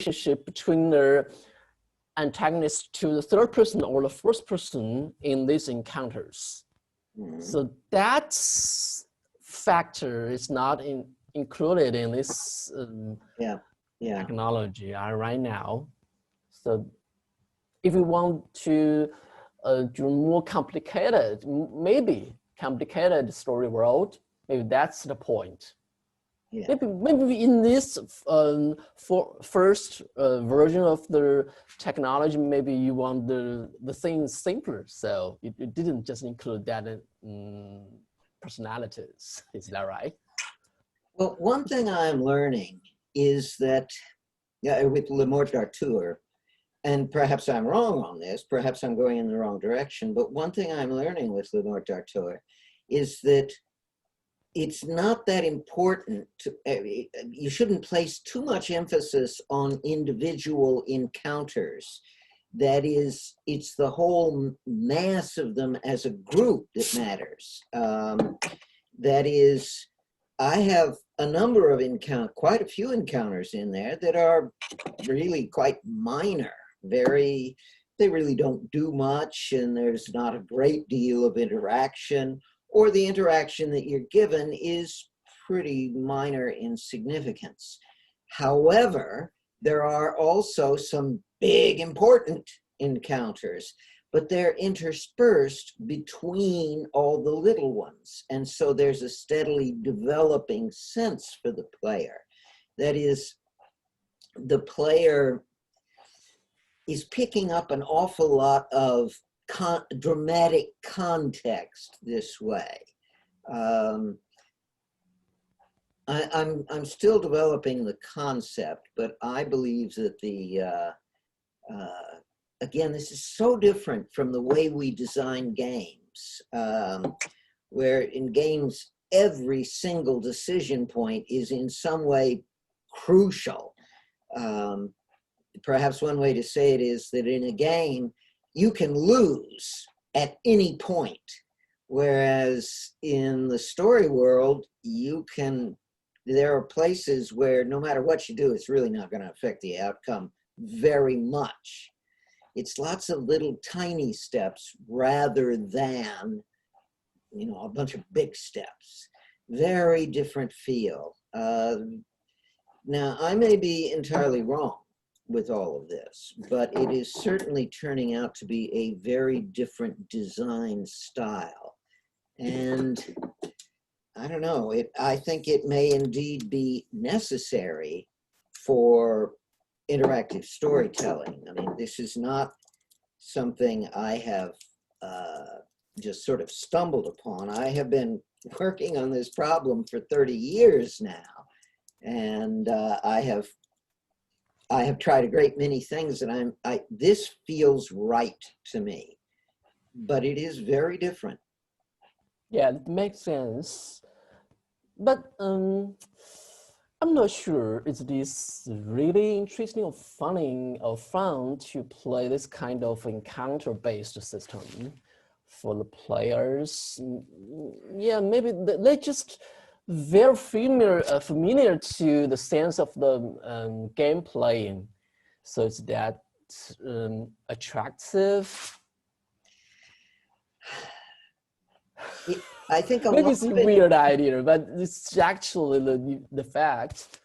relationship between the antagonist to the third person or the first person in these encounters. So that factor is not included in this technology right now. So if we want to do more complicated, maybe complicated story world, maybe that's the point. Yeah. Maybe in this first version of the technology, maybe you want the things simpler, so it didn't just include that personalities. Is that right? Well, one thing I'm learning is that with Le Morte d'Arthur, and perhaps I'm wrong on this, perhaps I'm going in the wrong direction, but one thing I'm learning with Le Morte d'Arthur is that it's not that important to, you shouldn't place too much emphasis on individual encounters. That is, it's the whole mass of them as a group that matters. That is, I have a number of quite a few encounters in there that are really quite minor, they really don't do much, and there's not a great deal of interaction, or the interaction that you're given is pretty minor in significance. However, there are also some big important encounters, but they're interspersed between all the little ones. And so there's a steadily developing sense for the player. That is, the player is picking up an awful lot of dramatic context this way. I'm still developing the concept, but I believe that again, this is so different from the way we design games, where in games, every single decision point is in some way crucial. Perhaps one way to say it is that in a game, you can lose at any point, whereas in the story world, there are places where no matter what you do, it's really not going to affect the outcome very much. It's lots of little tiny steps rather than, a bunch of big steps. Very different feel. Now, I may be entirely wrong with all of this, but it is certainly turning out to be a very different design style. And I don't know, I think it may indeed be necessary for interactive storytelling. I mean, this is not something I have just sort of stumbled upon. I have been working on this problem for 30 years now, and I have tried a great many things, and this feels right to me, but it is very different. Yeah, it makes sense. But I'm not sure is this really interesting or funny or fun to play this kind of encounter-based system for the players. Yeah, maybe they just very familiar to the sense of the game playing. So it's that attractive. I think maybe it's a weird idea, but it's actually the fact.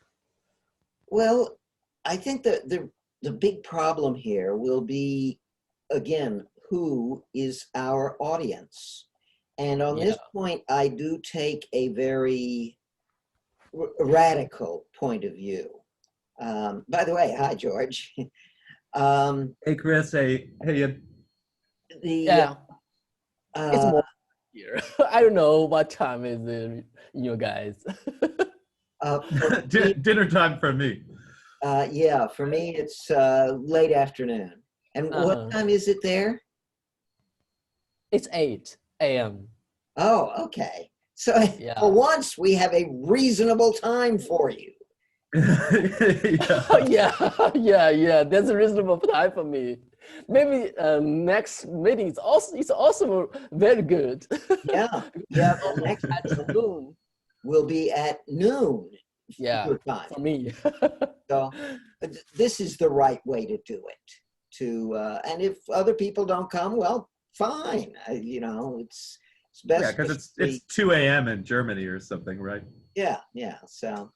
Well, I think that the big problem here will be, again, who is our audience? And on this point, I do take a very radical point of view. By the way, hi, George. Hey, Chris. Hey. It's more here. I don't know what time is it, you guys. Dinner time for me. Yeah, for me, it's late afternoon. And what time is it there? It's 8 a.m. Oh, okay. So for once, we have a reasonable time for you. yeah. That's a reasonable time for me. Maybe next meeting is also very good. Yeah. The next afternoon will be at noon Yeah, your time. for me. So this is the right way to do it. And if other people don't come, well, fine. You know, it's best. Yeah, because it's 2 a.m. in Germany or something, right? Yeah, yeah. So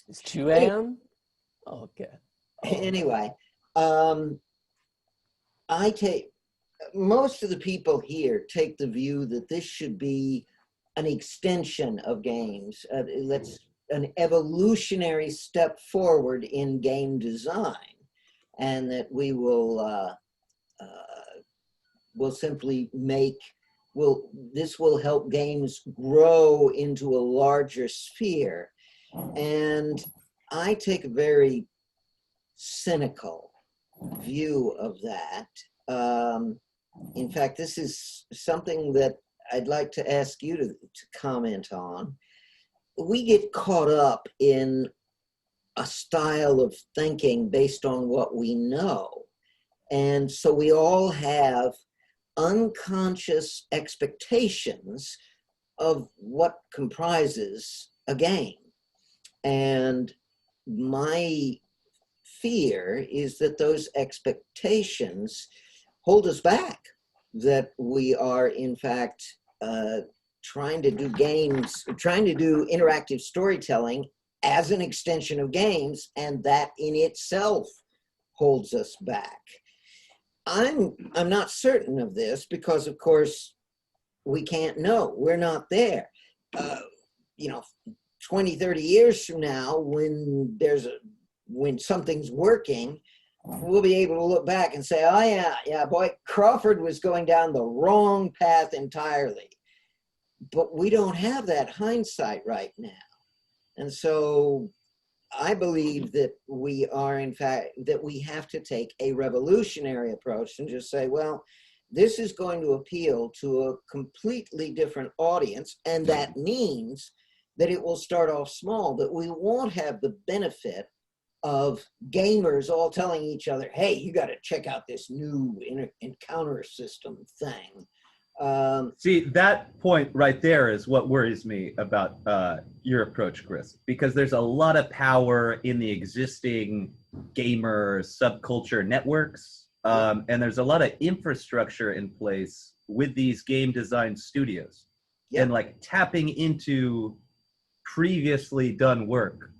it's 2 a.m. Okay. Oh. Anyway, I take most of the people here take the view that this should be an extension of games. An evolutionary step forward in game design, and that we will simply this will help games grow into a larger sphere. And I take a very cynical view of that. In fact, this is something that I'd like to ask you to comment on. We get caught up in a style of thinking based on what we know. And so we all have unconscious expectations of what comprises a game. And my fear is that those expectations hold us back, that we are in fact trying to do interactive storytelling as an extension of games, and that in itself holds us back. I'm not certain of this because, of course, we can't know. We're not there. 20, 30 years from now, when something's working, we'll be able to look back and say, oh yeah, boy, Crawford was going down the wrong path entirely. But we don't have that hindsight right now. And so I believe that we have to take a revolutionary approach and just say, well, this is going to appeal to a completely different audience. And that means that it will start off small, that we won't have the benefit of gamers all telling each other, hey, you got to check out this new encounter system thing. See, that point right there is what worries me about your approach, Chris, because there's a lot of power in the existing gamer subculture networks, and there's a lot of infrastructure in place with these game design studios, and like tapping into previously done work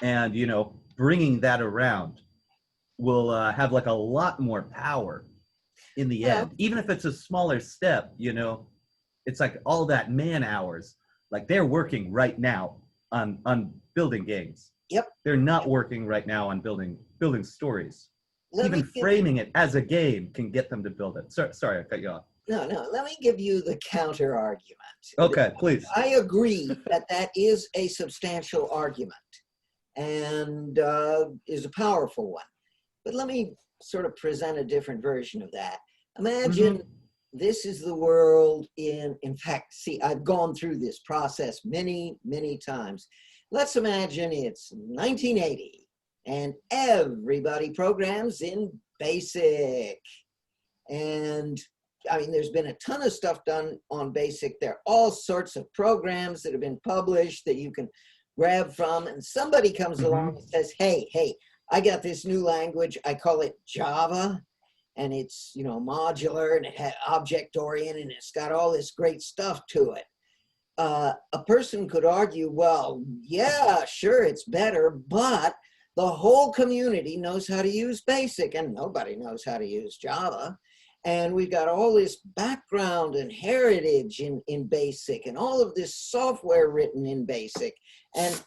and, bringing that around will have like a lot more power in the end, even if it's a smaller step. It's like all that man hours, like they're working right now on building games. They're not working right now on building stories. Even framing it as a game can get them to build it. Sorry, I cut you off. No, let me give you the counter argument. Okay, please. I agree that is a substantial argument and is a powerful one. But let me sort of present a different version of that. Imagine this is the world in fact, see, I've gone through this process many, many times. Let's imagine it's 1980 and everybody programs in BASIC. And I mean, there's been a ton of stuff done on BASIC. There are all sorts of programs that have been published that you can grab from, and somebody comes along and says, hey, I got this new language. I call it Java, and it's, modular, and it has object-oriented, and it's got all this great stuff to it. A person could argue, well, yeah, sure, it's better, but the whole community knows how to use BASIC, and nobody knows how to use Java. And we've got all this background and heritage in BASIC, and all of this software written in BASIC. And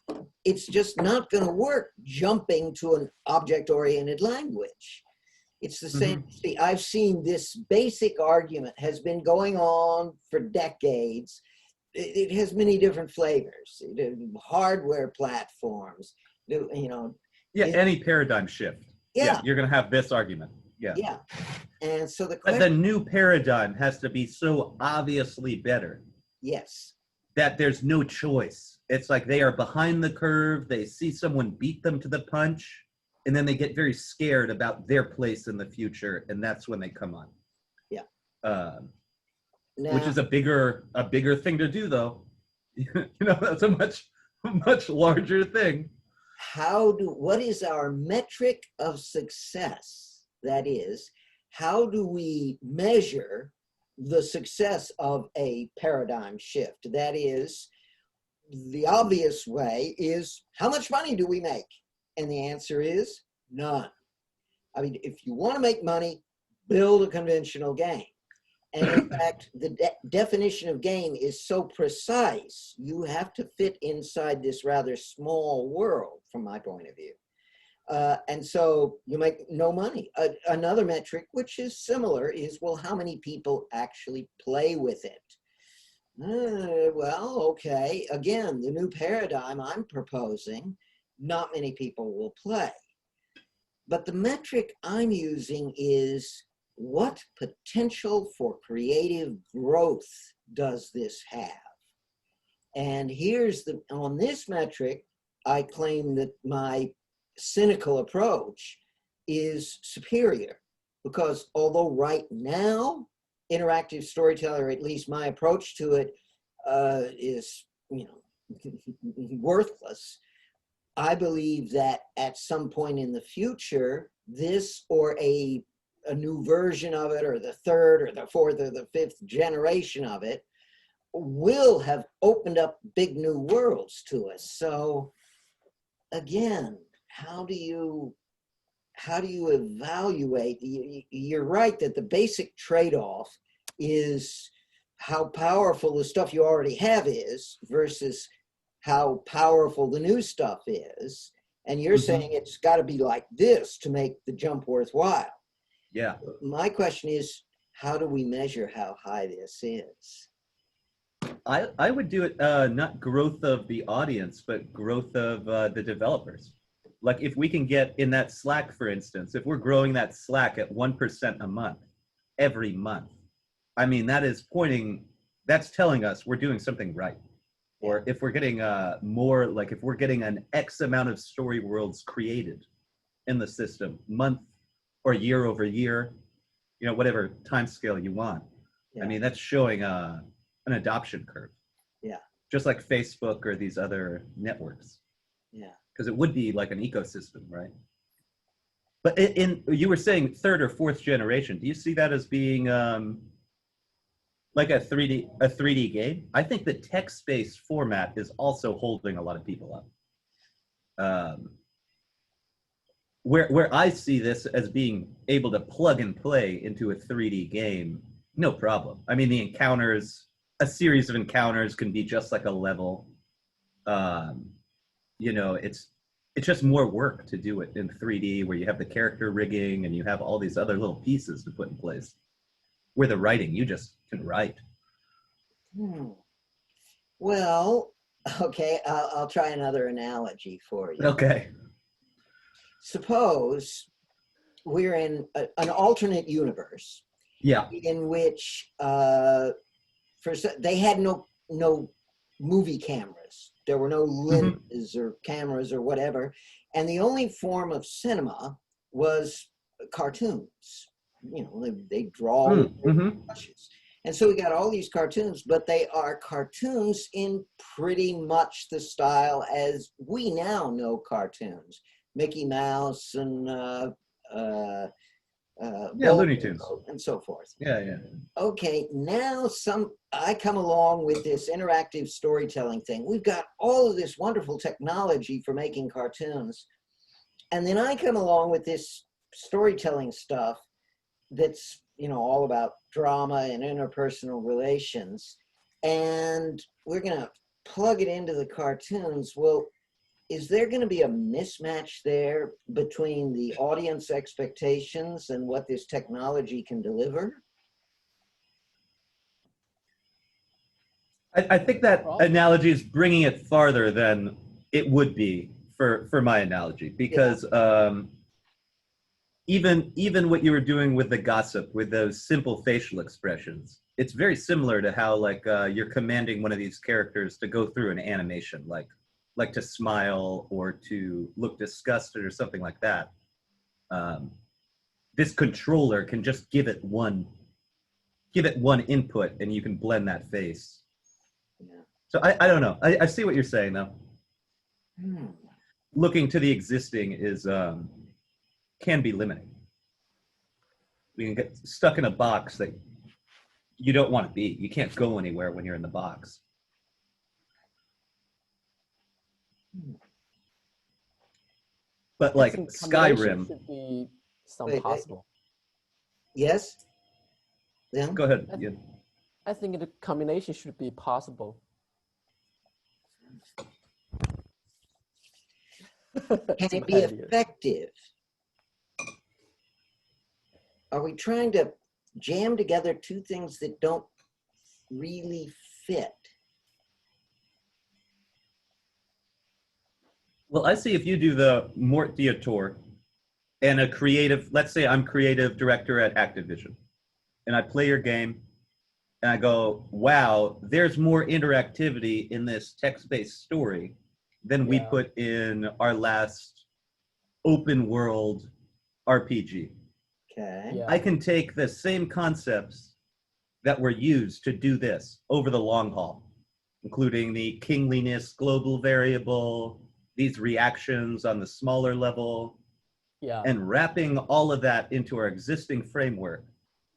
it's just not going to work jumping to an object-oriented language. It's the same. See, I've seen this basic argument has been going on for decades. It has many different flavors, hardware platforms, any paradigm shift. Yeah, you're going to have this argument. Yeah. And so the new paradigm has to be so obviously better. Yes. That there's no choice. It's like they are behind the curve. They see someone beat them to the punch, and then they get very scared about their place in the future, and that's when they come on. Yeah. Which is a bigger thing to do, though. Not so much much larger thing. What is our metric of success? That is, how do we measure the success of a paradigm shift? That is, the obvious way is, how much money do we make? And the answer is none. I mean, if you want to make money, build a conventional game. And in fact, the definition of game is so precise, you have to fit inside this rather small world, from my point of view. And so you make no money. Another metric, which is similar, is, well, how many people actually play with it? Well, okay, again, the new paradigm I'm proposing, not many people will play. But the metric I'm using is, what potential for creative growth does this have? And on this metric, I claim that my cynical approach is superior, because although right now, interactive storytelling, or at least my approach to it, is, worthless, I believe that at some point in the future, this or a new version of it, or the third or the fourth or the fifth generation of it, will have opened up big new worlds to us. So again, how do you evaluate? You're right that the basic trade-off is how powerful the stuff you already have is versus how powerful the new stuff is. And you're saying it's got to be like this to make the jump worthwhile. Yeah. My question is, how do we measure how high this is? I would do it not growth of the audience, but growth of the developers. Like if we can get in that Slack, for instance, if we're growing that Slack at 1% a month, every month, I mean, that's telling us we're doing something right. Or if we're getting more, like if we're getting an X amount of story worlds created in the system, month or year over year, whatever time scale you want. Yeah. I mean, that's showing an adoption curve. Yeah. Just like Facebook or these other networks. Yeah. Because it would be like an ecosystem, right? But you were saying third or fourth generation. Do you see that as being like a 3D game? I think the text-based format is also holding a lot of people up. Where I see this as being able to plug and play into a 3D game, no problem. I mean, the encounters, a series of encounters can be just like a level. It's just more work to do it in 3D, where you have the character rigging and you have all these other little pieces to put in place. Where the writing, you just can write. Well, okay, I'll try another analogy for you. Okay. Suppose we're in an alternate universe. Yeah. In which they had no movie cameras. There were no lenses or cameras or whatever. And the only form of cinema was cartoons. They draw brushes. And so we got all these cartoons, but they are cartoons in pretty much the style as we now know cartoons. Mickey Mouse and Looney Tunes and so forth. Yeah. Okay, now I come along with this interactive storytelling thing. We've got all of this wonderful technology for making cartoons. And then I come along with this storytelling stuff that's, all about drama and interpersonal relations. And we're going to plug it into the cartoons. Well, is there going to be a mismatch there between the audience expectations and what this technology can deliver? I think that analogy is bringing it farther than it would be for my analogy, because even what you were doing with the gossip, with those simple facial expressions, it's very similar to how you're commanding one of these characters to go through an animation, like to smile or to look disgusted or something like that. This controller can just give it one input and you can blend that face. Yeah. So I don't know. I see what you're saying though. Looking to the existing is can be limiting. We can get stuck in a box that you don't want to be. You can't go anywhere when you're in the box. But like Skyrim. Should be some Wait, possible. Yes? Then? Go ahead. I think the combination should be possible. Can it be effective? Are we trying to jam together two things that don't really fit? Well, I see if you do the Mort Theater and a creative, let's say I'm creative director at Activision, and I play your game, and I go, wow, there's more interactivity in this text-based story than we put in our last open world RPG. Okay. Yeah. I can take the same concepts that were used to do this over the long haul, including the kingliness global variable, these reactions on the smaller level, and wrapping all of that into our existing framework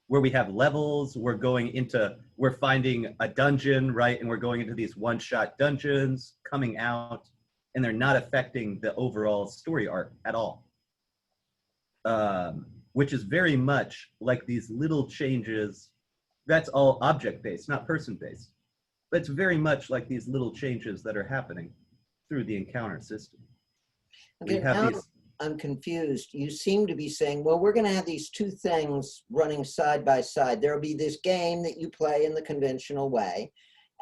where we have levels, we're finding a dungeon, right? And we're going into these one-shot dungeons, coming out, and they're not affecting the overall story arc at all. Which is very much like these little changes. That's all object-based, not person-based. But it's very much like these little changes that are happening through the encounter system. Okay, now I'm confused. You seem to be saying, well, we're going to have these two things running side by side. There'll be this game that you play in the conventional way,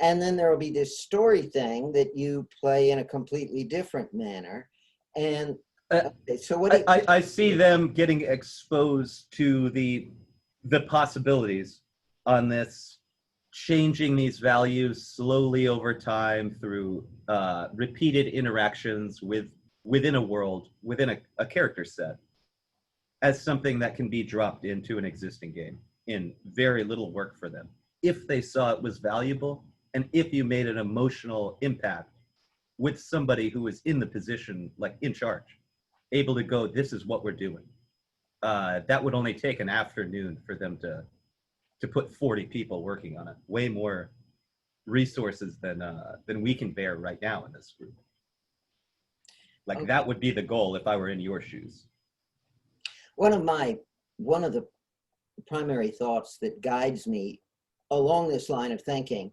and then there will be this story thing that you play in a completely different manner. And okay, so what do you I see them getting exposed to the possibilities on this, changing these values slowly over time through repeated interactions within a world, within a character set, as something that can be dropped into an existing game in very little work for them. If they saw it was valuable, and if you made an emotional impact with somebody who was in the position, like in charge, able to go, this is what we're doing. That would only take an afternoon for them to put 40 people working on it. Way more resources than we can bear right now in this group. Like that would be the goal if I were in your shoes. One of the primary thoughts that guides me along this line of thinking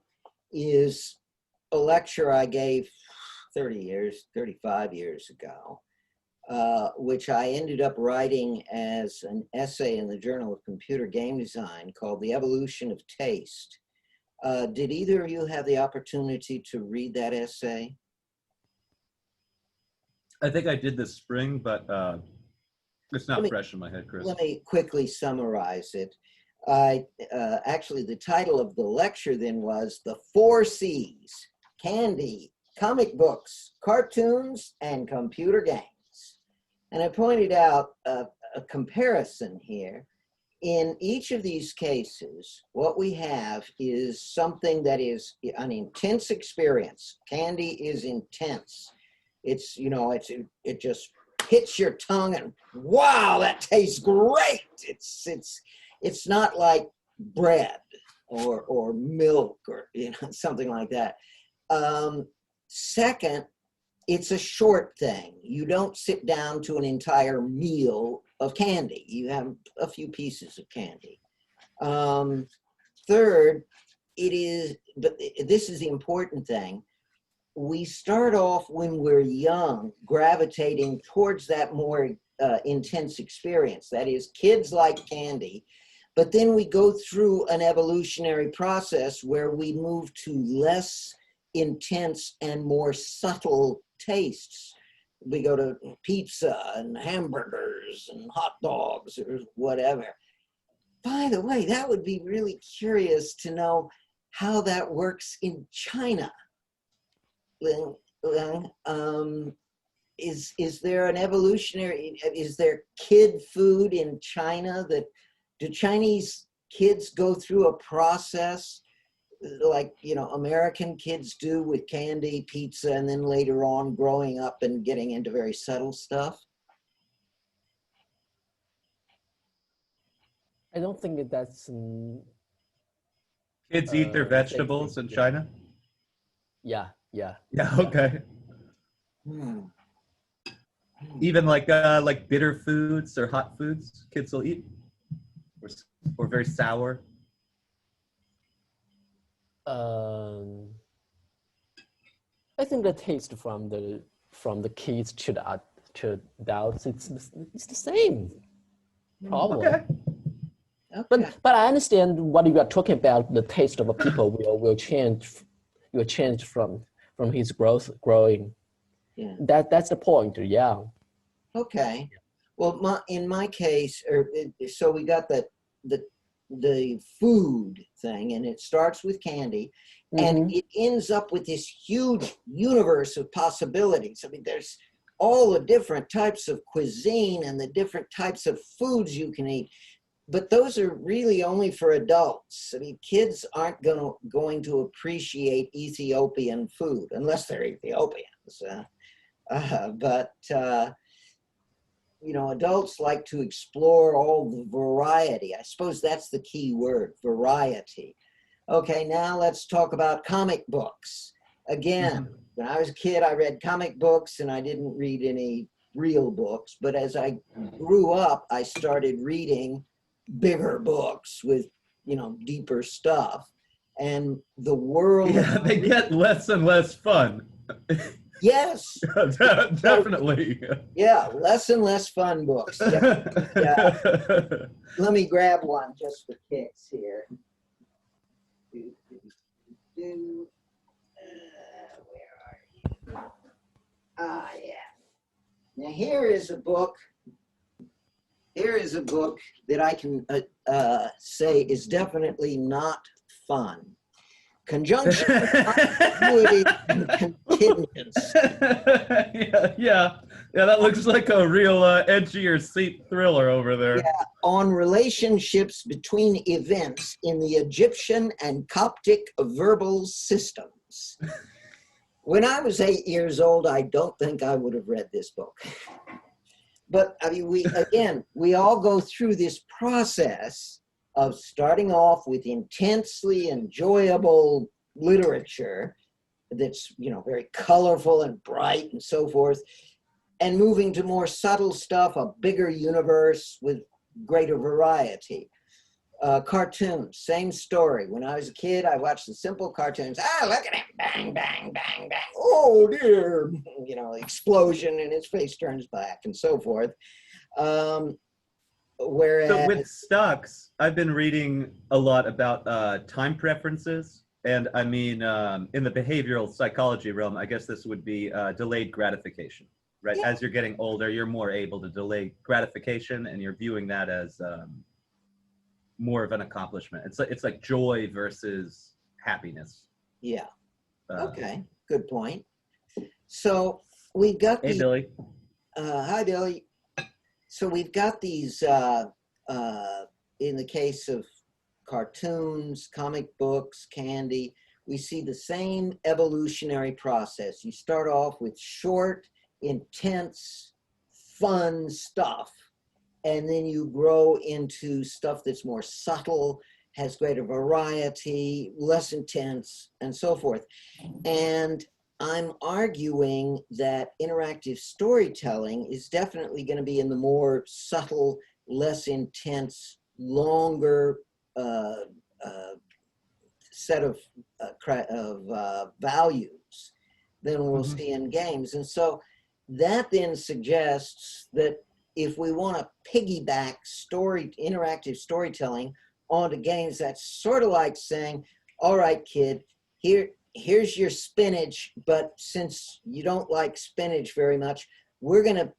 is a lecture I gave 35 years ago, which I ended up writing as an essay in the Journal of Computer Game Design called The Evolution of Taste. Did either of you have the opportunity to read that essay? I think I did this spring, but it's not fresh in my head, Chris. Let me quickly summarize it. Actually, the title of the lecture then was The 4 C's: Candy, Comic Books, Cartoons, and Computer Games. And I pointed out a comparison here. In each of these cases, what we have is something that is an intense experience. Candy is intense. It's, it just hits your tongue and wow, that tastes great. It's not like bread or milk or something like that. Second, it's a short thing. You don't sit down to an entire meal of candy. You have a few pieces of candy. Third, but this is the important thing. We start off when we're young, gravitating towards that more intense experience. That is, kids like candy. But then we go through an evolutionary process where we move to less intense and more subtle tastes. We go to pizza and hamburgers and hot dogs or whatever. By the way, that would be really curious to know how that works in China. Is there an evolutionary, is there kid food in China do Chinese kids go through a process like, you know, American kids do with candy, pizza, and then later on growing up and getting into very subtle stuff? I don't think that that's Kids eat their the same thing. vegetables in China? Yeah, yeah, Yeah, yeah. okay. Hmm. Even like bitter foods or hot foods, kids will eat, or very sour. Um, I think the taste from the kids to to adults, it's the same, probably. Okay. Okay. But I understand what you are talking about. The taste of a people will change. Will change from his growing. Yeah. That's the point. Yeah. Okay. Well, in my case, so we got the food thing, and it starts with candy, and Mhm. it ends up with this huge universe of possibilities. I mean, there's all the different types of cuisine and the different types of foods you can eat, but those are really only for adults. I mean, kids aren't going to appreciate Ethiopian food unless they're Ethiopians. But you know, adults like to explore all the variety. I suppose that's the key word, variety. Okay, now let's talk about comic books. Again, when I was a kid, I read comic books and I didn't read any real books. But as I grew up, I started reading bigger books with, you know, deeper stuff. And the world. Yeah, they get less and less fun. Yes. Definitely. Yeah, less and less fun books. Yeah. Let me grab one just for kicks here. Where are you? Ah, yeah. Now here is a book. Here is a book that I can say is definitely not fun. Conjunction, continuity, and contingents. Yeah, that looks like a real edgy or seat thriller over there. Yeah, on relationships between events in the Egyptian and Coptic verbal systems. When I was 8 years old, I don't think I would have read this book. But I mean, we all go through this process of starting off with intensely enjoyable literature that's, you know, very colorful and bright and so forth, and moving to more subtle stuff, a bigger universe with greater variety. Cartoons, same story. When I was a kid, I watched the simple cartoons. Ah, look at him, bang, bang, bang, bang. Oh dear, you know, explosion and his face turns black and so forth. Whereas, so with stocks, I've been reading a lot about time preferences. And I mean, in the behavioral psychology realm, I guess this would be delayed gratification, right? Yeah. As you're getting older, you're more able to delay gratification, and you're viewing that as more of an accomplishment. It's like joy versus happiness. yeah, okay, good point. So we've got Hey, Billy. hi, Billy. So we've got these, in the case of cartoons, comic books, candy, we see the same evolutionary process. You start off with short, intense, fun stuff, and then you grow into stuff that's more subtle, has greater variety, less intense, and so forth. And I'm arguing that interactive storytelling is definitely going to be in the more subtle, less intense, longer set of values than we'll see in games. And so that then suggests that if we want to piggyback interactive storytelling onto games, that's sort of like saying, all right, kid, here's your spinach, but since you don't like spinach very much, we're going to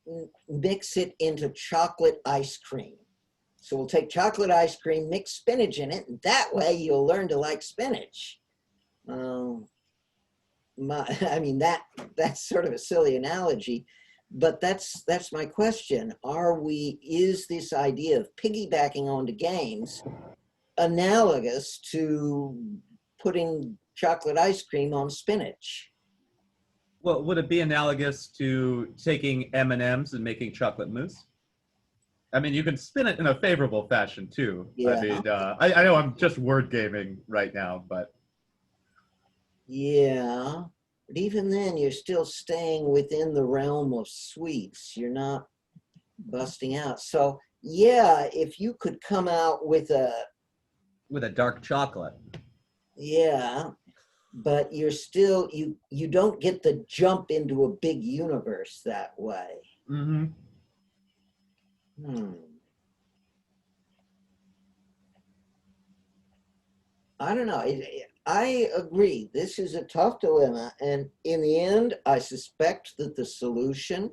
mix it into chocolate ice cream. So we'll take chocolate ice cream, mix spinach in it, and that way you'll learn to like spinach. I mean, that's sort of a silly analogy, but that's my question. Is this idea of piggybacking onto games analogous to putting chocolate ice cream on spinach. Well, would it be analogous to taking M&Ms and making chocolate mousse? I mean, you can spin it in a favorable fashion too. Yeah. I mean, I know I'm just word gaming right now, but Yeah, but even then, you're still staying within the realm of sweets. You're not busting out. So yeah, if you could come out with a, with a dark chocolate. yeah, but you're still, you don't get the jump into a big universe that way. Mm-hmm. I don't know. I agree. This is a tough dilemma. And in the end, I suspect that the solution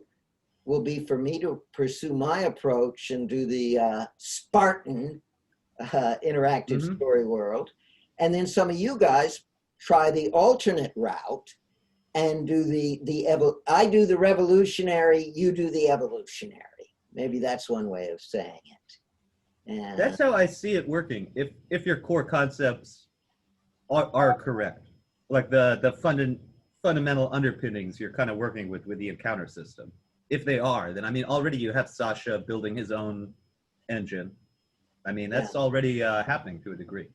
will be for me to pursue my approach and do the Spartan interactive story world. And then some of you guys try the alternate route and do I do the revolutionary, you do the evolutionary. Maybe that's one way of saying it. And That's how I see it working. If your core concepts are correct, like the fundamental underpinnings you're kind of working with the encounter system. If they are, then I mean, already you have Sasha building his own engine. I mean, that's already happening to a degree.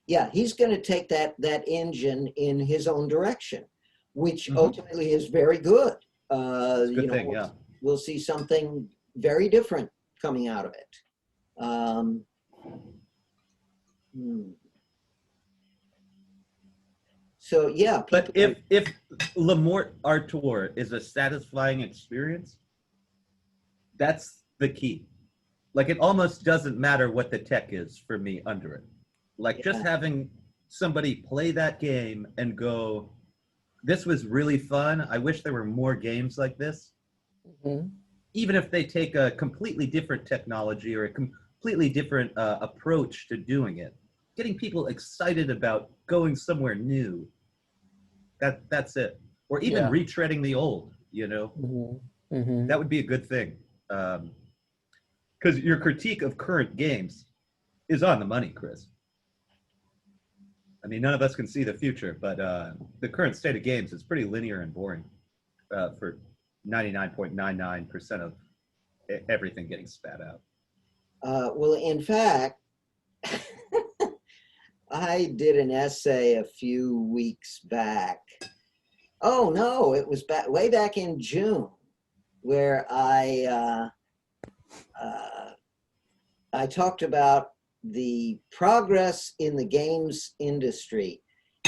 Yeah, he's going to take that engine in his own direction, which ultimately is very good. It's a good thing, yeah. We'll see something very different coming out of it. So yeah, but if Lemort Artour is a satisfying experience, that's the key. Like, it almost doesn't matter what the tech is for me under it. Like, just having somebody play that game and go, this was really fun. I wish there were more games like this. Even if they take a completely different technology or a completely different approach to doing it, getting people excited about going somewhere new, that's it. Or even retreading the old, you know? That would be a good thing. Because your critique of current games is on the money, Chris. I mean, none of us can see the future, but the current state of games is pretty linear and boring for 99.99% of everything getting spat out. Well, in fact, I did an essay a few weeks back. Oh no, it was way back in June, where I talked about the progress in the games industry,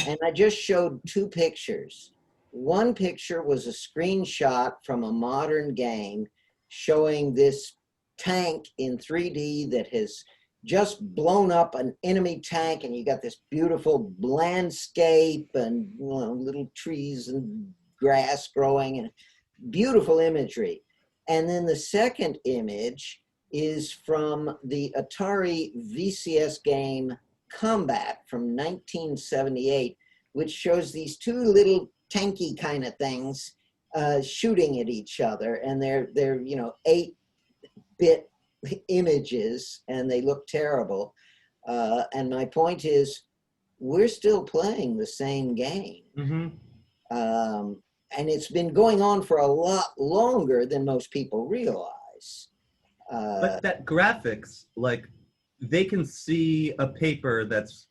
and I just showed two pictures. One picture was a screenshot from a modern game showing this tank in 3D that has just blown up an enemy tank, and you got this beautiful landscape and little trees and grass growing and beautiful imagery. And then the second image is from the Atari VCS game Combat from 1978, which shows these two little tanky kind of things shooting at each other, and they're 8-bit images, and they look terrible. And my point is, we're still playing the same game. And it's been going on for a lot longer than most people realize. But that graphics, like, they can see a paper that's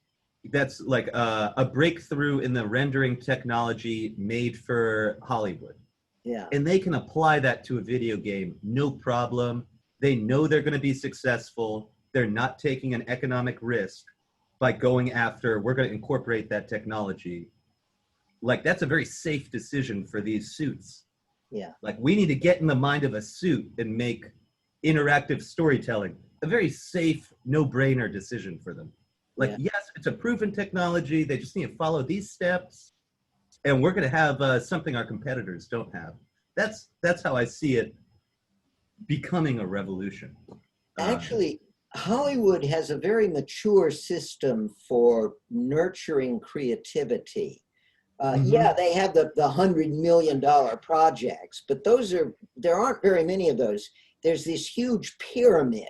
like a breakthrough in the rendering technology made for Hollywood. Yeah. And they can apply that to a video game, no problem. They know they're going to be successful. They're not taking an economic risk by going after, we're going to incorporate that technology. Like, that's a very safe decision for these suits. Yeah. Like, we need to get in the mind of a suit and make interactive storytelling a very safe, no-brainer decision for them. Like, yes, it's a proven technology. They just need to follow these steps, and we're going to have something our competitors don't have. That's how I see it becoming a revolution. Actually, Hollywood has a very mature system for nurturing creativity. Yeah, they have the $100 million projects, but there aren't very many of those. There's this huge pyramid,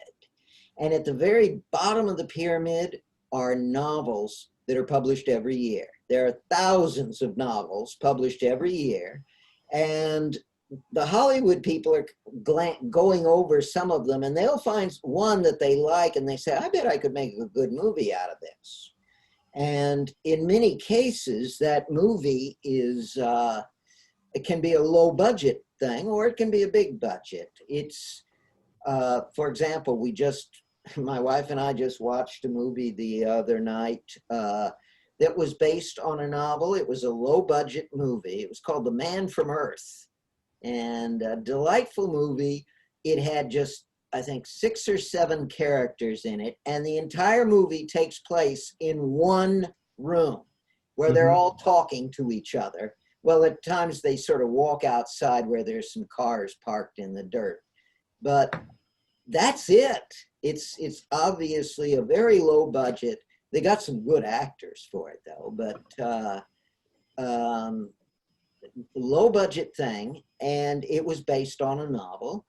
and at the very bottom of the pyramid are novels that are published every year. There are thousands of novels published every year, and the Hollywood people are going over some of them, and they'll find one that they like, and they say, I bet I could make a good movie out of this. And in many cases, that movie is, it can be a low budget thing, or it can be a big budget. It's, for example, my wife and I just watched a movie the other night that was based on a novel. It was a low budget movie. It was called The Man from Earth. And a delightful movie. It had just, I think, 6 or 7 characters in it. And the entire movie takes place in one room where they're all talking to each other. Well, at times they sort of walk outside where there's some cars parked in the dirt. But that's it. It's obviously a very low budget. They got some good actors for it, though. But low budget thing, and it was based on a novel.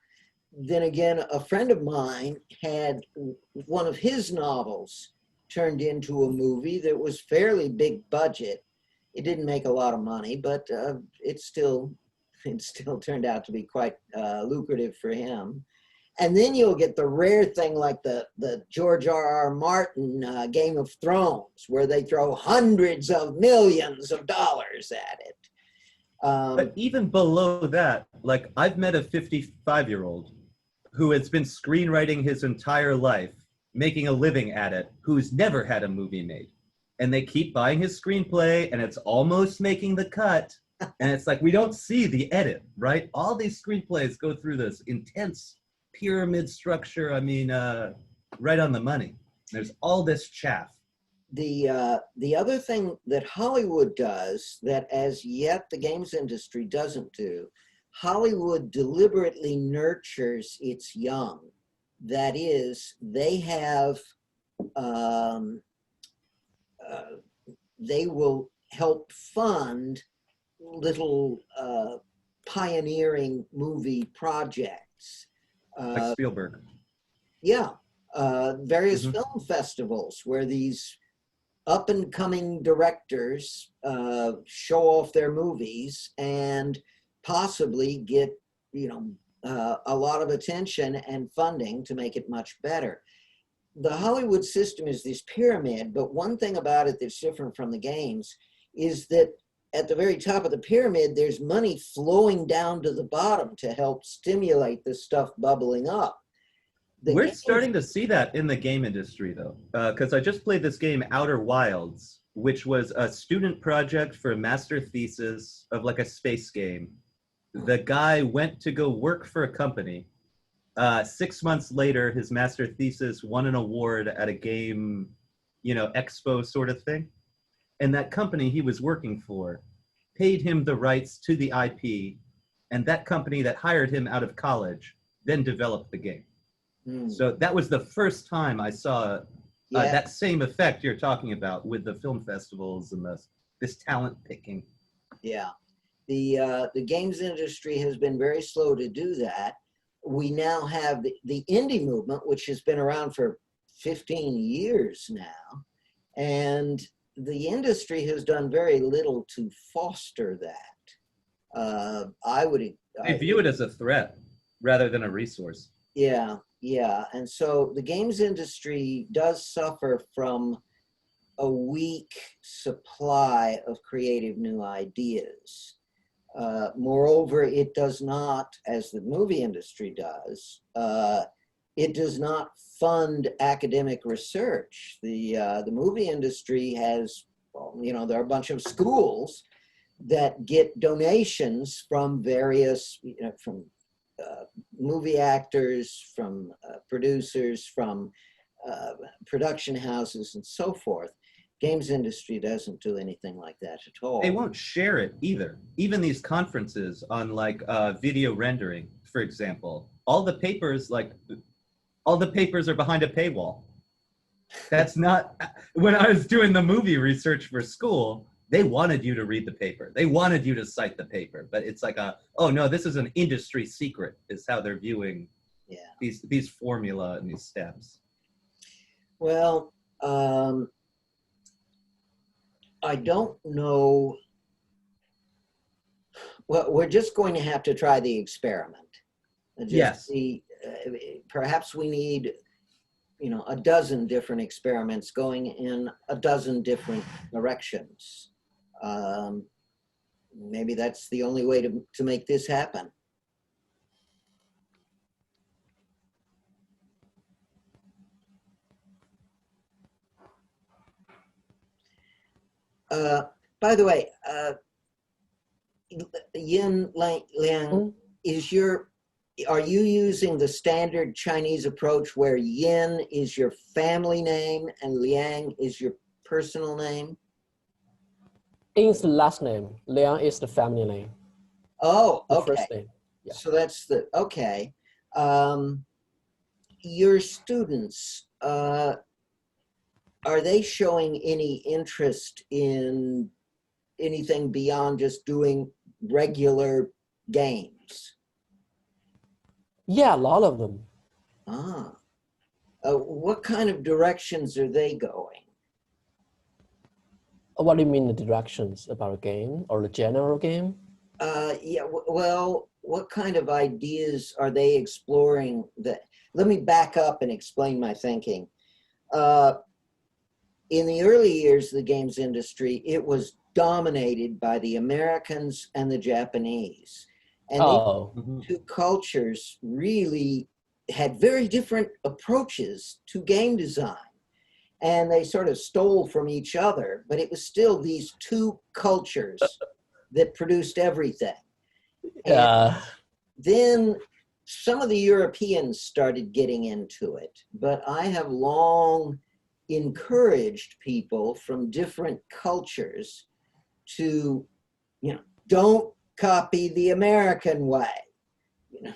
Then again, a friend of mine had one of his novels turned into a movie that was fairly big budget. It didn't make a lot of money, but it still turned out to be quite lucrative for him. And then you'll get the rare thing like the George R.R. Martin Game of Thrones, where they throw hundreds of millions of dollars at it. But even below that, like I've met a 55-year-old who has been screenwriting his entire life, making a living at it, who's never had a movie made. And they keep buying his screenplay and it's almost making the cut. And it's like, we don't see the edit, right? All these screenplays go through this intense pyramid structure. I mean, right on the money. There's all this chaff. The other thing that Hollywood does that as yet the games industry doesn't do, Hollywood deliberately nurtures its young. That is, they have, they will help fund little pioneering movie projects. Like Spielberg. Yeah, various film festivals where these up-and-coming directors show off their movies and possibly get, a lot of attention and funding to make it much better. The Hollywood system is this pyramid, but one thing about it that's different from the games is that at the very top of the pyramid, there's money flowing down to the bottom to help stimulate the stuff bubbling up. We're starting to see that in the game industry, though, because I just played this game, Outer Wilds, which was a student project for a master thesis of like a space game. The guy went to go work for a company. 6 months later, his master thesis won an award at a game, expo sort of thing. And that company he was working for paid him the rights to the IP, and that company that hired him out of college then developed the game. So that was the first time I saw that same effect you're talking about with the film festivals and this talent picking. Yeah, the games industry has been very slow to do that. We now have the indie movement, which has been around for 15 years now, and the industry has done very little to foster that. They view it as a threat rather than a resource. Yeah, and so the games industry does suffer from a weak supply of creative new ideas. Moreover, it does not, as the movie industry does, it does not fund academic research. The movie industry has, there are a bunch of schools that get donations from various, from movie actors, from producers, from production houses, and so forth. Games industry doesn't do anything like that at all. They won't share it either. Even these conferences on like video rendering, for example, all the papers are behind a paywall. That's not, when I was doing the movie research for school, they wanted you to read the paper. They wanted you to cite the paper, but it's like oh no, this is an industry secret is how they're viewing these formula and these steps. Well, I don't know. Well, we're just going to have to try the experiment. Just Yes. see, perhaps we need, you know, a dozen different experiments going in a dozen different directions. Maybe that's the only way to make this happen. By the way, Yin Liang, are you using the standard Chinese approach where Yin is your family name and Liang is your personal name? Yin is the last name. Liang is the family name. Oh, The okay. first name. Yeah. So that's the, okay. Your students, are they showing any interest in anything beyond just doing regular games? Yeah, a lot of them. Ah, what kind of directions are they going? What do you mean the directions about a game or the general game? Yeah, well, what kind of ideas are they exploring? That, let me back up and explain my thinking. In the early years of the games industry, it was dominated by the Americans and the Japanese. And these two cultures really had very different approaches to game design. And they sort of stole from each other, but it was still these two cultures that produced everything. And then some of the Europeans started getting into it, but I have long encouraged people from different cultures to, you know, don't copy the American way. You know,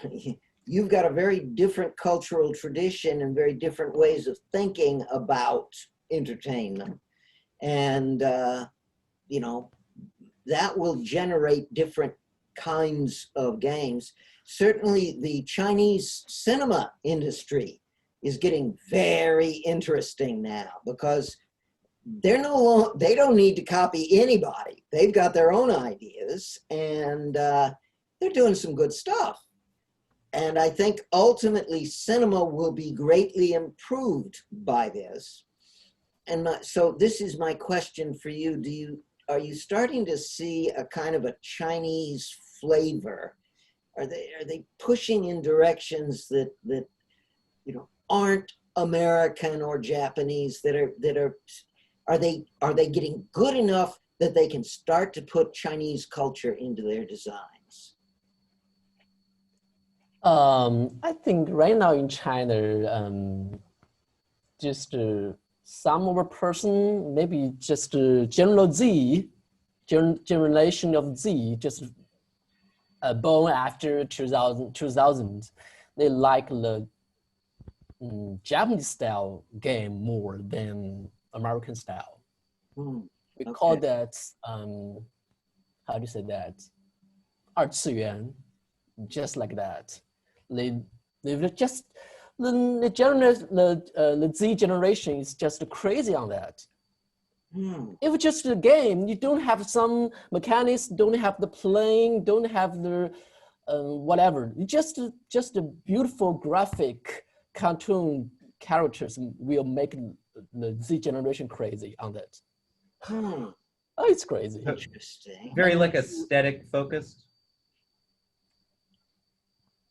you've got a very different cultural tradition and very different ways of thinking about entertainment. And, you know, that will generate different kinds of games. Certainly the Chinese cinema industry is getting very interesting now because they don't need to copy anybody. They've got their own ideas and they're doing some good stuff. And I think ultimately cinema will be greatly improved by this. And so this is my question for you. Are you starting to see a kind of a Chinese flavor? Are they pushing in directions that you know aren't American or Japanese, are they getting good enough that they can start to put Chinese culture into their designs? I think right now in China, just some of a person, maybe just generation of Z, just born after 2000, they like the Japanese style game more than American style. We call that, how do you say that? 二次元, just like that. They just, the Z generation is just crazy on that. If it's just a game, you don't have some mechanics, don't have the playing, don't have the whatever. Just a beautiful graphic cartoon characters will make the Z generation crazy on that. Oh, it's crazy. Interesting. Very like aesthetic focused.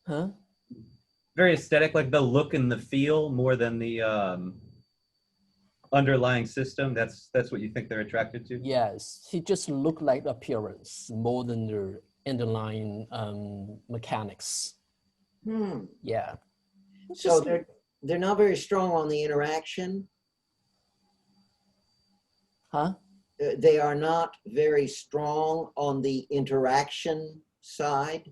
Huh? Very aesthetic, like the look and the feel more than the underlying system. That's what you think they're attracted to? Yes, he just look like appearance more than the underlying mechanics. Yeah. So they're not very strong on the interaction? Huh? They are not very strong on the interaction side?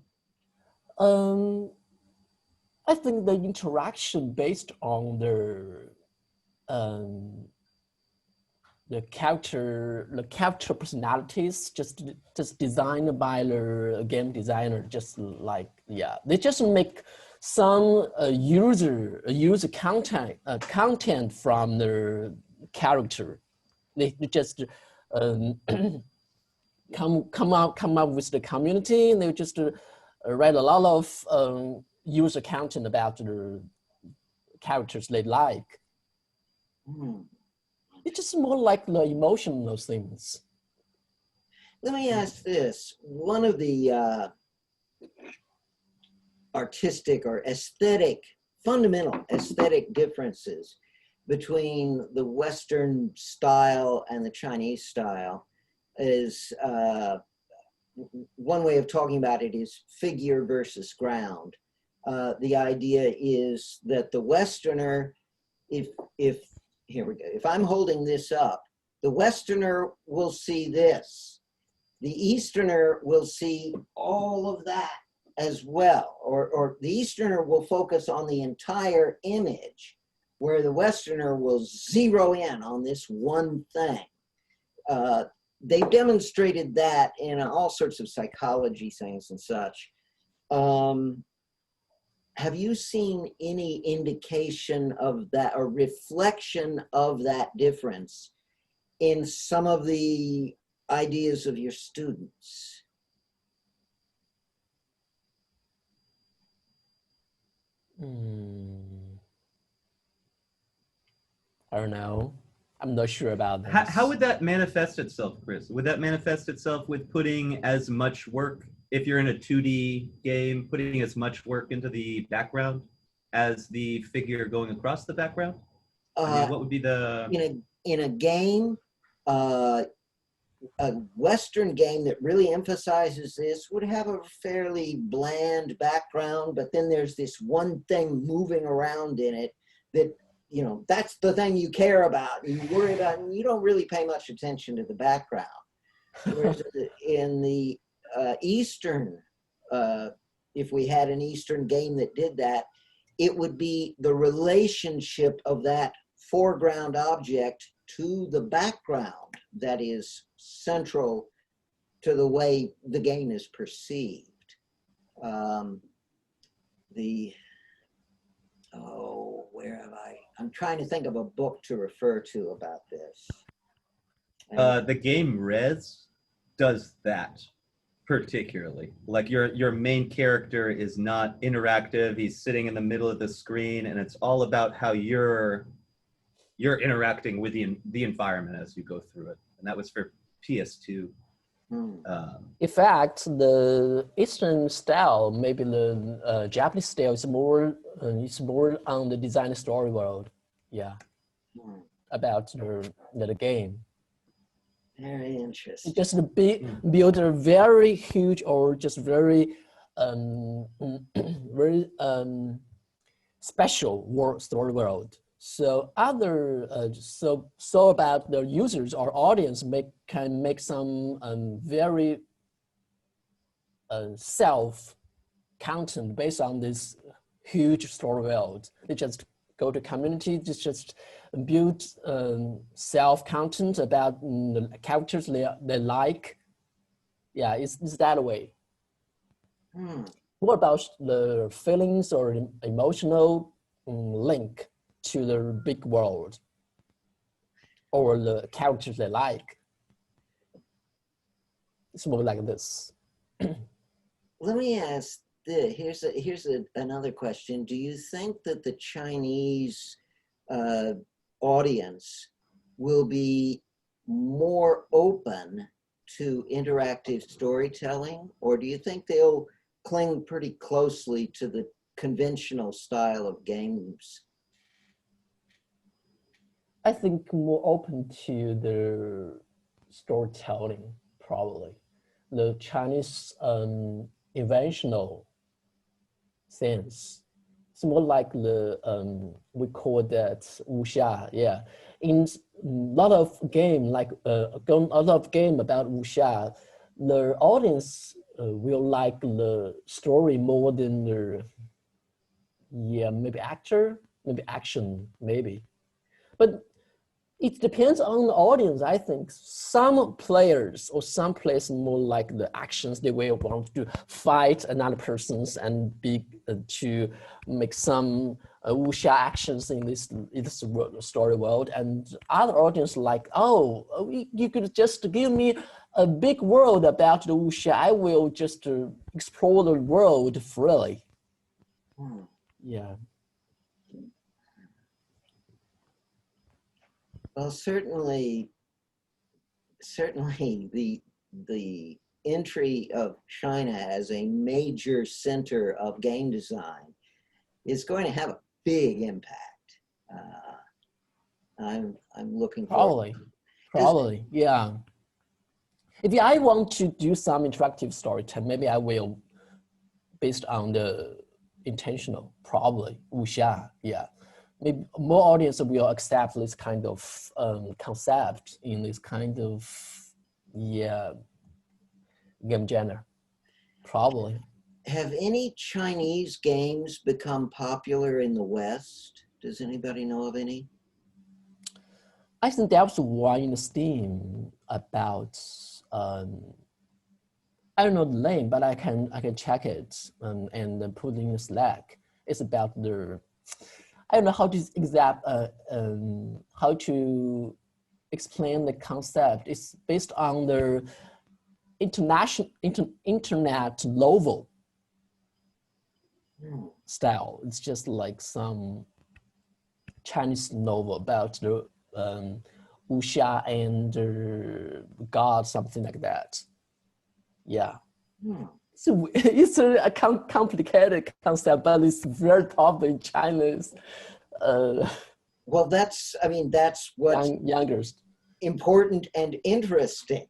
I think the interaction based on the character personalities just designed by the game designer, just like, yeah, they just make some user content from the character. They just come up with the community, and they just write a lot of user content about the characters they like. It's just more like the emotional things. Let me ask this. One of the artistic or fundamental aesthetic differences between the Western style and the Chinese style is, one way of talking about it is figure versus ground. The idea is that the Westerner, here we go, if I'm holding this up, the Westerner will see this. The Easterner will see all of that as well, or the Easterner will focus on the entire image, where the Westerner will zero in on this one thing. They've demonstrated that in all sorts of psychology things and such. Have you seen any indication of that or reflection of that difference in some of the ideas of your students? I don't know. I'm not sure about this. How would that manifest itself, Chris? Would that manifest itself with putting as much work, if you're in a 2D game, putting as much work into the background as the figure going across the background? I mean, what would be the... In a game, a Western game that really emphasizes this would have a fairly bland background, but then there's this one thing moving around in it that, you know, that's the thing you care about and you worry about, and you don't really pay much attention to the background. Whereas in the Eastern, if we had an Eastern game that did that, it would be the relationship of that foreground object to the background that is central to the way the game is perceived. Where have I'm trying to think of a book to refer to about this. The game Res does that particularly. Like your main character is not interactive. He's sitting in the middle of the screen, and it's all about how you're interacting with the environment as you go through it. And that was for PS2. In fact, the Eastern style, maybe the Japanese style, is more on the design story world. Yeah, about the game. Very interesting. Just build a very huge or just very very special story world. So so about the users or audience can make some very self content based on this huge story world. They just go to community, just build self content about the characters they like. Yeah, it's that way. What about the feelings or emotional link to the big world or the characters they like? It's more like this. Let me ask this. Here's another question. Do you think that the Chinese audience will be more open to interactive storytelling, or do you think they'll cling pretty closely to the conventional style of games? I think more open to the storytelling, probably. The Chinese inventional sense. It's more like the, we call that wuxia, yeah. In a lot of game, like a lot of game about wuxia, the audience will like the story more than the, yeah, maybe actor, maybe action, maybe. But it depends on the audience, I think. Some players or some players more like the actions, they will want to fight another person and be to make some wuxia actions in this story world, and other audience like, oh, you could just give me a big world about the wuxia. I will just explore the world freely. Yeah. Well, certainly the entry of China as a major center of game design is going to have a big impact. I'm looking forward. Probably, yeah. If I want to do some interactive storytelling, maybe I will, based on the intentional, probably wuxia, yeah. Maybe more audience will accept this kind of concept in this kind of, yeah, game genre, probably. Have any Chinese games become popular in the West? Does anybody know of any? I think there's one in the Steam about, I don't know the name, but I can check it and put it in Slack. It's about I don't know how to explain the concept. It's based on the internet novel style. It's just like some Chinese novel about the wuxia and God, something like that. Yeah. So it's a complicated concept, but it's very popular in China's well, that's what's youngest. important and interesting.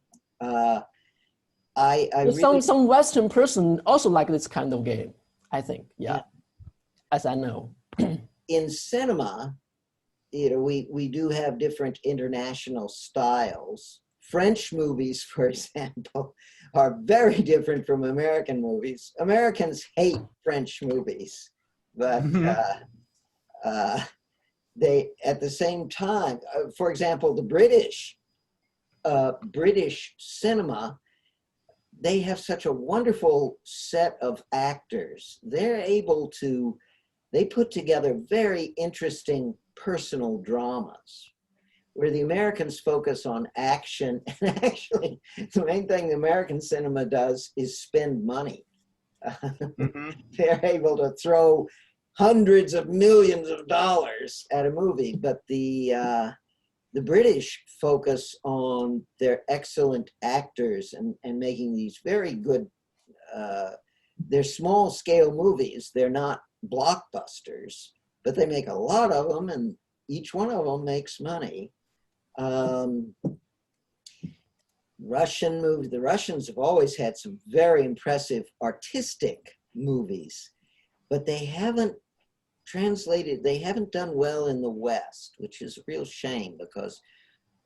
Some Western person also like this kind of game, I think. Yeah. As I know. In cinema, we do have different international styles. French movies, for example, are very different from American movies. Americans hate French movies, but they, at the same time, for example, the British cinema, they have such a wonderful set of actors. They put together very interesting personal dramas, where the Americans focus on action. And actually, the main thing the American cinema does is spend money. They're able to throw hundreds of millions of dollars at a movie, but the British focus on their excellent actors and making these very good, they're small scale movies. They're not blockbusters, but they make a lot of them, and each one of them makes money. Russian movies, the Russians have always had some very impressive artistic movies, but they haven't done well in the West, which is a real shame, because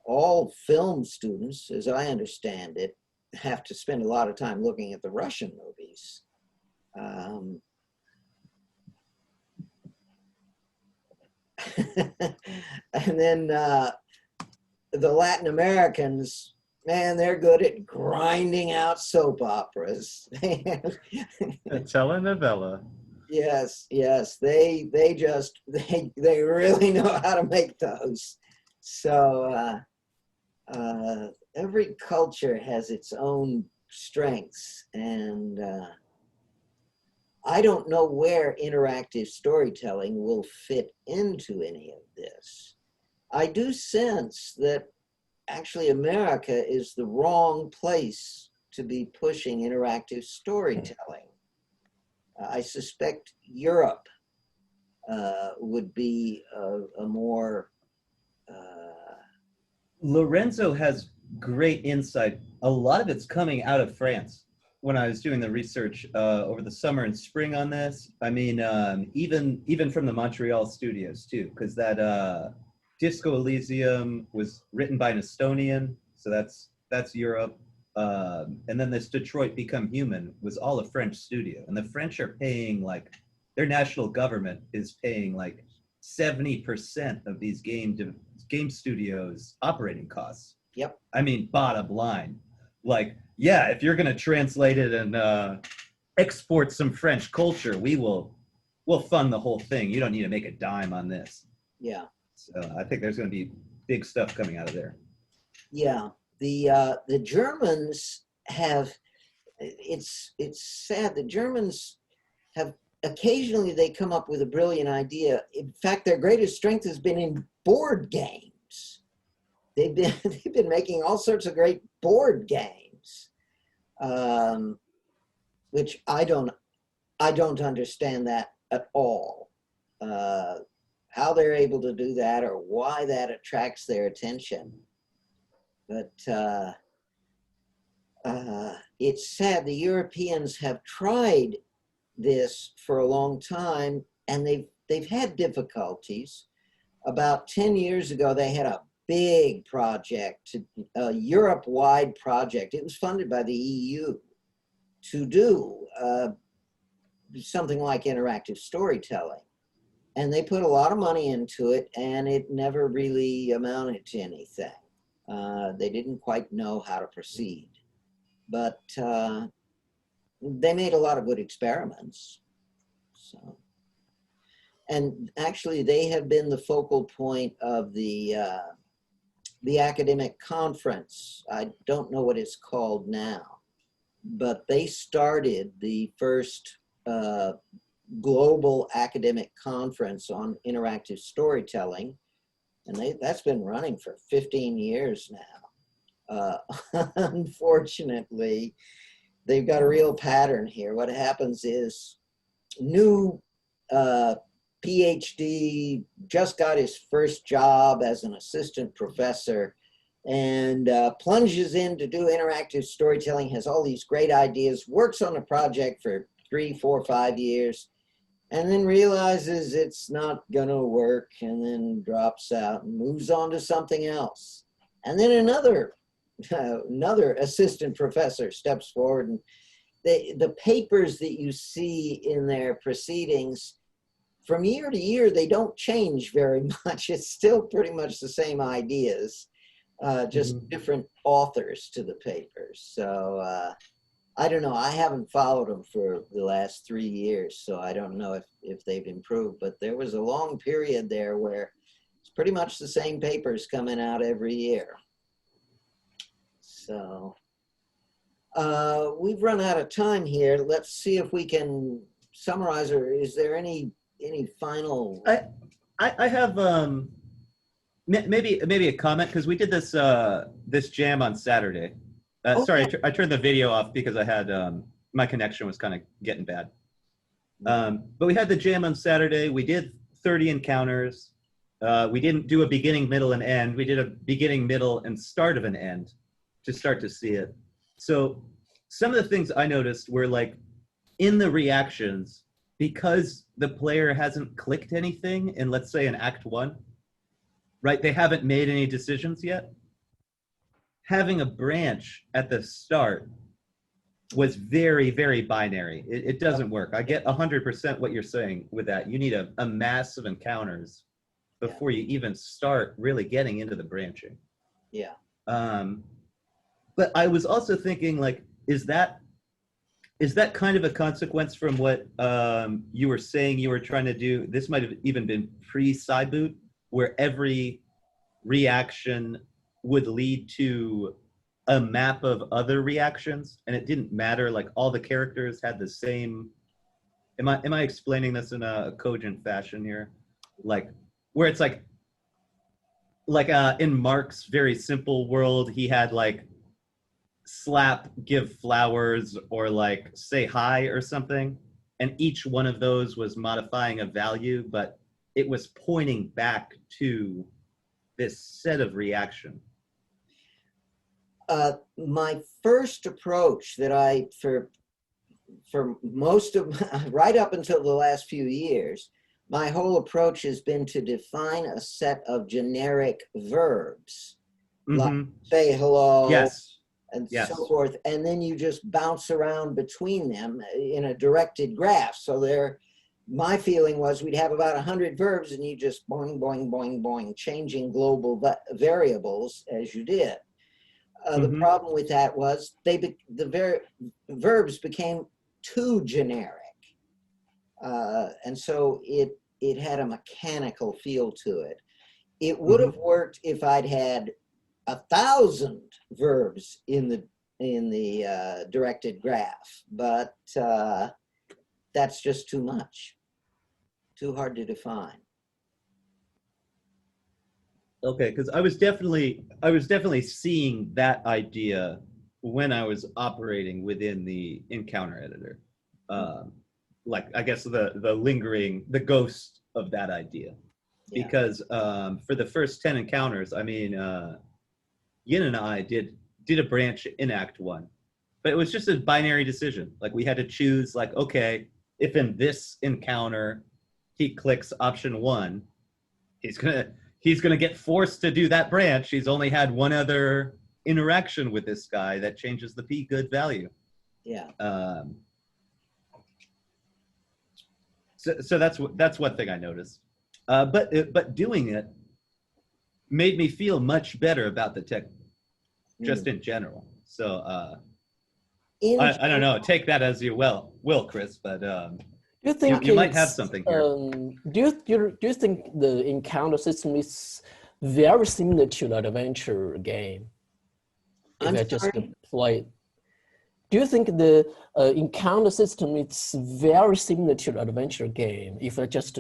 all film students, as I understand it, have to spend a lot of time looking at the Russian movies. And then the Latin Americans, man, they're good at grinding out soap operas. A telenovela. Yes, they really know how to make those. So every culture has its own strengths, and I don't know where interactive storytelling will fit into any of this. I do sense that actually America is the wrong place to be pushing interactive storytelling. I suspect Europe would be a more... Lorenzo has great insight. A lot of it's coming out of France. When I was doing the research over the summer and spring on this, I mean, even from the Montreal studios too, because that Disco Elysium was written by an Estonian, so that's Europe. And then this Detroit Become Human was all a French studio, and the French are paying, like, their national government is paying like 70% of these game studios' operating costs. Yep. I mean, bottom line, like, if you're going to translate it and export some French culture, we will we'll fund the whole thing. You don't need to make a dime on this. Yeah. So I think there's going to be big stuff coming out of there. Yeah. The Germans have, it's sad. The Germans have occasionally they come up with a brilliant idea. In fact, their greatest strength has been in board games. They've been making all sorts of great board games, which I don't understand that at all. How they're able to do that or why that attracts their attention. But it's sad. The Europeans have tried this for a long time, and they've had difficulties. About 10 years ago, they had a big project, a Europe-wide project. It was funded by the EU to do something like interactive storytelling. And they put a lot of money into it, and it never really amounted to anything. They didn't quite know how to proceed. But they made a lot of good experiments. So, and actually, they have been the focal point of the academic conference. I don't know what it's called now, but they started the first global academic conference on interactive storytelling, and that's been running for 15 years now. Unfortunately, they've got a real pattern here. What happens is new PhD just got his first job as an assistant professor and plunges in to do interactive storytelling, has all these great ideas, works on a project for 3, 4, 5 years, and then realizes it's not gonna work, and then drops out and moves on to something else. And then another assistant professor steps forward, and the papers that you see in their proceedings, from year to year, they don't change very much. It's still pretty much the same ideas, just different authors to the papers. So I don't know. I haven't followed them for the last 3 years, so I don't know if they've improved. But there was a long period there where it's pretty much the same papers coming out every year. So we've run out of time here. Let's see if we can summarize, or is there any final? I have maybe a comment, because we did this this jam on Saturday. Sorry, I turned the video off because I had my connection was kind of getting bad. But we had the jam on Saturday. We did 30 encounters. We didn't do a beginning, middle, and end. We did a beginning, middle, and start of an end to start to see it. So some of the things I noticed were like in the reactions, because the player hasn't clicked anything in, let's say, in Act 1, right? They haven't made any decisions yet. Having a branch at the start was very, very binary. It doesn't work. I get 100% what you're saying with that. You need a mass of encounters before you even start really getting into the branching. Yeah. But I was also thinking, like, is that kind of a consequence from what you were saying you were trying to do? This might have even been pre-Cyboot, where every reaction would lead to a map of other reactions, and it didn't matter, like all the characters had the same. Am I explaining this in a cogent fashion here? Like, where it's like in Mark's very simple world, he had like slap, give flowers, or like say hi or something, and each one of those was modifying a value, but it was pointing back to this set of reaction. My first approach that for most of right up until the last few years, my whole approach has been to define a set of generic verbs, like say hello, yes, and so forth, and then you just bounce around between them in a directed graph. So my feeling was we'd have about 100 verbs, and you just boing, boing, boing, boing, changing global variables as you did. The problem with that was the verbs became too generic. And so it had a mechanical feel to it. It would have worked if I'd had 1,000 verbs in the directed graph, but that's just too much, too hard to define. Okay, because I was definitely seeing that idea when I was operating within the encounter editor. Like, I guess the ghost of that idea. Yeah. Because for the first 10 encounters, I mean, Yin and I did a branch in Act 1, but it was just a binary decision. Like, we had to choose, like, okay, if in this encounter he clicks option 1, he's gonna get forced to do that branch. He's only had one other interaction with this guy that changes the P good value. Yeah. So that's one thing I noticed. But doing it made me feel much better about the tech, just in general. So I don't know. Take that as you will, Chris. But do you think you might have something here. Do you think the encounter system is very similar to the adventure game? If I just play, do you think the encounter system is very similar to the adventure game? If I just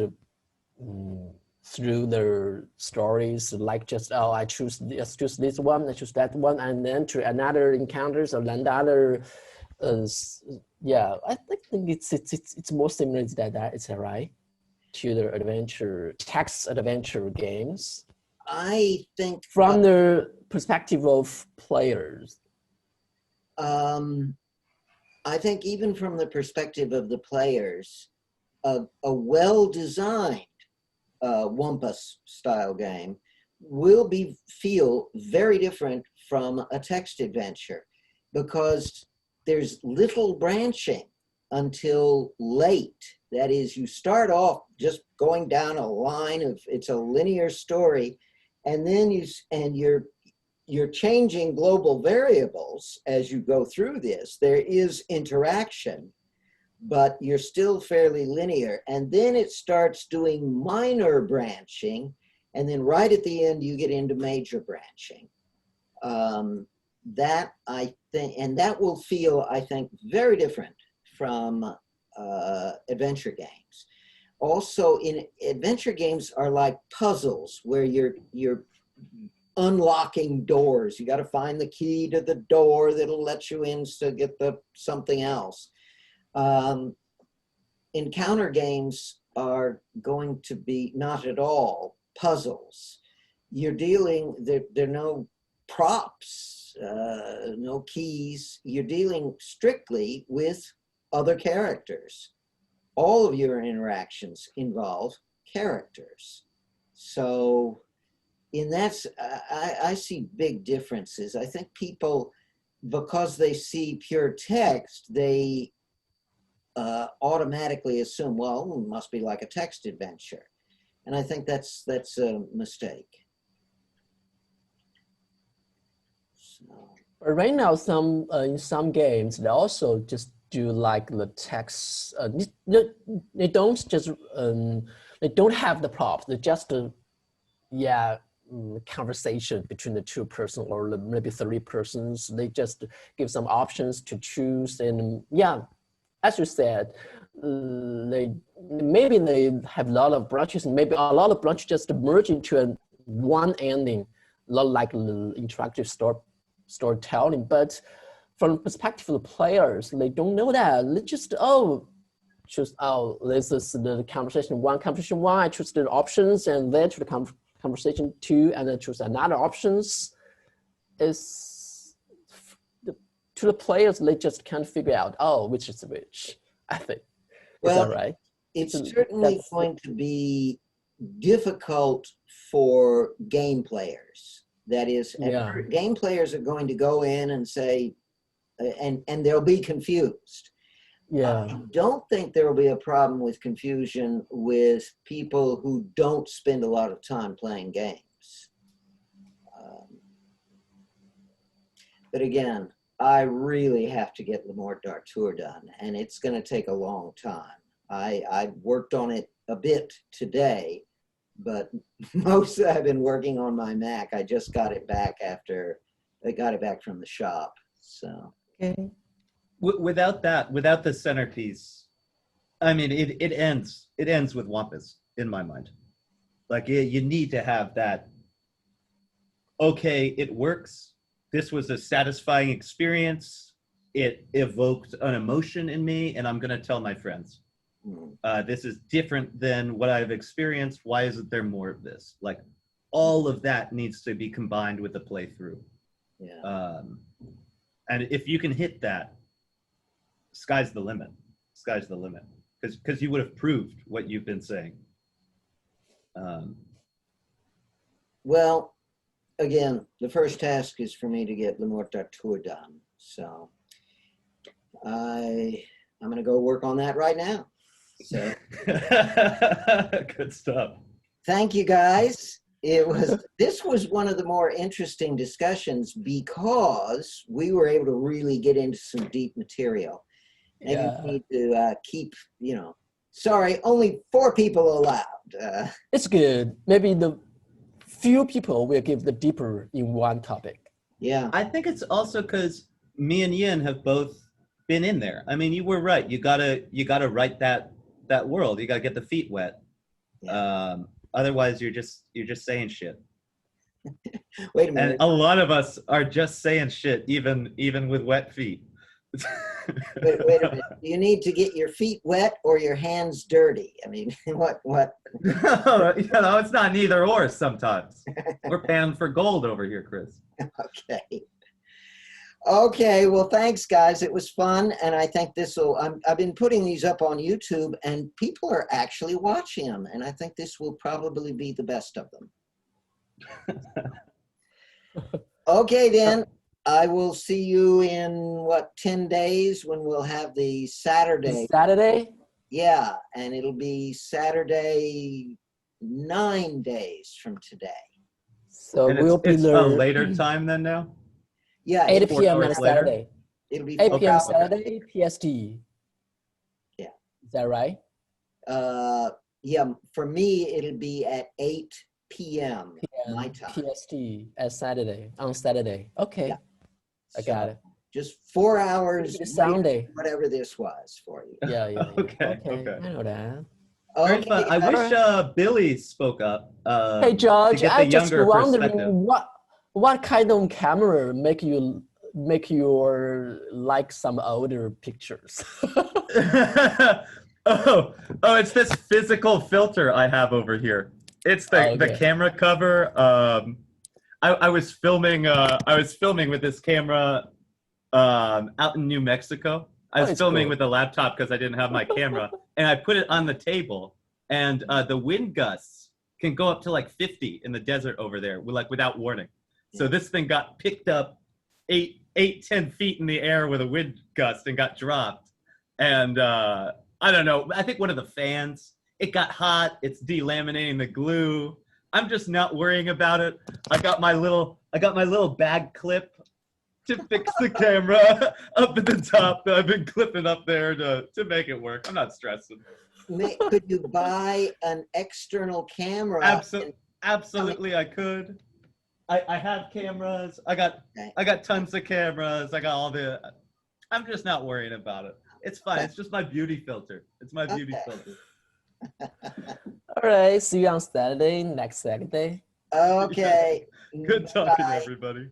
through the stories, like just I choose this one, I choose that one, and then to another encounters or another. Yeah, I think it's more similar to that. Is that right? To the text adventure games. I think from the perspective of players. I think even from the perspective of the players, a well-designed Wumpus style game will feel very different from a text adventure, because there's little branching until late. That is, you start off just going down a line of, it's a linear story, and then you're changing global variables as you go through this. There is interaction, but you're still fairly linear. And then it starts doing minor branching, and then right at the end you get into major branching. That I think, and that will feel, I think, very different from adventure games. Also, in adventure games are like puzzles where you're unlocking doors. You got to find the key to the door that'll let you in to get something else. Encounter games are going to be not at all puzzles. You're dealing, there are no props, no keys. You're dealing strictly with other characters. All of your interactions involve characters. So in that, I see big differences. I think people, because they see pure text, they automatically assume, well, it must be like a text adventure. And I think that's a mistake. So. Right now, in some games, they also just do like the text. They don't just they don't have the props. They just conversation between the two persons or maybe 3 persons. They just give some options to choose, and as you said, maybe they have a lot of branches, and maybe a lot of branches just merge into one ending, not like interactive storytelling. But from the perspective of the players, they don't know that. They just choose this is the conversation one. I choose the options, and then to the conversation 2, and then choose another options. To the players, they just can't figure out which is which. I think. Is that right? It's certainly going to be difficult for game players. That is, game players are going to go in and say, and they'll be confused. I don't think there will be a problem with confusion with people who don't spend a lot of time playing games. But again, I really have to get Le Morte d'Arthur done, and it's going to take a long time. I worked on it a bit today, but mostly I've been working on my Mac. I just got it back after I got it back from the shop. So Okay. Without that, without the centerpiece, I mean, it ends with Wumpus in my mind. Like you need to have that. Okay, it works. This was a satisfying experience. It evoked an emotion in me, and I'm going to tell my friends. This is different than what I've experienced. Why isn't there more of this? Like, all of that needs to be combined with the playthrough. yeah. And if you can hit that, sky's the limit. Sky's the limit. Because you would have proved what you've been saying. Well, again, the first task is for me to get Lemort done. So I'm going to go work on that right now. So good stuff. thank you, guys. This was one of the more interesting discussions because we were able to really get into some deep material. Maybe we need to keep, sorry, only 4 people allowed. It's good. Maybe the few people will give the deeper in one topic. Yeah. I think it's also because me and Ian have both been in there. I mean, you were right. You gotta write that world. You gotta get the feet wet. Yeah. Otherwise, you're just saying shit. Wait a minute. And a lot of us are just saying shit, even with wet feet. Wait a minute. Do you need to get your feet wet or your hands dirty? I mean, what? It's not neither or sometimes. We're panning for gold over here, Chris. Okay, well, thanks, guys. It was fun, and I think I've been putting these up on YouTube, and people are actually watching them, and I think this will probably be the best of them. Okay, then. I will see you in 10 days when we'll have the Saturday. Saturday? Yeah, and it'll be Saturday 9 days from today. So and we'll be it's a there. later time than now? Yeah. 8 4 p.m. on hours later? Saturday. It'll be 8 4 p.m. hours. Saturday, PST. Yeah. Is that right? Yeah, for me, it'll be at 8 p.m. my time. PST on Saturday. Okay. Yeah. I got it. Just 4 hours. It's Sunday. Whatever this was for you. Yeah. Okay. I know that. Very Okay. fun. I wish Billy spoke up. Hey George, to get I the just younger wondering perspective. what kind of camera make you like some older pictures? oh, it's this physical filter I have over here. It's the camera cover. I was filming with this camera out in New Mexico. I was filming with a laptop because I didn't have my camera, and I put it on the table, and the wind gusts can go up to like 50 in the desert over there, without warning. So this thing got picked up 10 feet in the air with a wind gust and got dropped. And I don't know, I think one of the fans, it got hot, it's delaminating the glue. I'm just not worrying about it. I got my little bag clip to fix the camera up at the top that I've been clipping up there to make it work. I'm not stressing. Could you buy an external camera? Absolutely, I could. I have cameras. I got tons of cameras. I got all the. I'm just not worrying about it. It's fine. It's just my beauty filter. It's my beauty filter. All right. See you on Saturday. Next Saturday. Okay. Good talking, everybody.